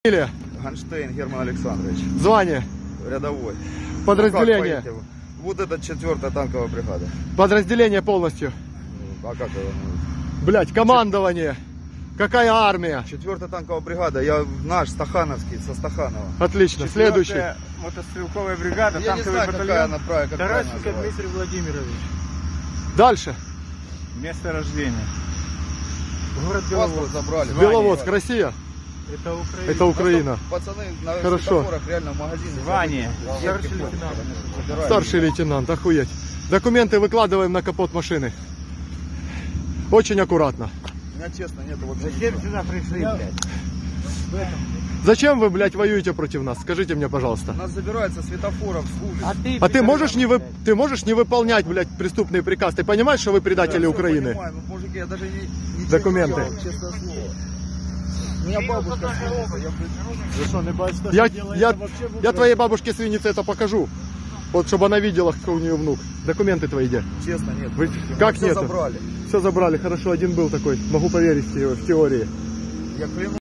Ганштейн Герман Александрович. Звание? Рядовой. Подразделение? Ну, вот это 4-я танковая бригада. Подразделение полностью? А как его? Блять, командование. Какая армия? 4-я танковая бригада. Я наш, Стахановский, со Стаханова. Отлично. Следующий. Мотострелковая бригада, Я не танковый знаю, какая батальон. она правильно. Тарасенко Дмитрий Владимирович. Дальше. Место рождения. Город Паспорт Беловодск. забрали. Беловодск, Россия. Это Украина. Это Украина. Пацаны на Хорошо. светофорах реально в магазине. Звание. Старший лейтенант. Старший лейтенант, охуеть. Документы выкладываем на капот машины. Очень аккуратно. У меня честно нету вообще Зачем ничего. сюда пришли, блядь? Зачем вы, блядь, воюете против нас? Скажите мне, пожалуйста. Нас забирают со светофоров, с улиц. А ты можешь не выполнять, блядь, преступный приказ? Ты понимаешь, что вы предатели Я Украины? понимаю, но, мужики, я даже не Документы. делал, честное слово. У меня бабушка Я твоей бабушке свиннице это покажу. Вот, чтобы она видела, какой у нее внук. Документы твои где? честно нет. Вы... Как Все нет? забрали. Все забрали, хорошо, один был такой. Могу поверить в теории. Я клянусь.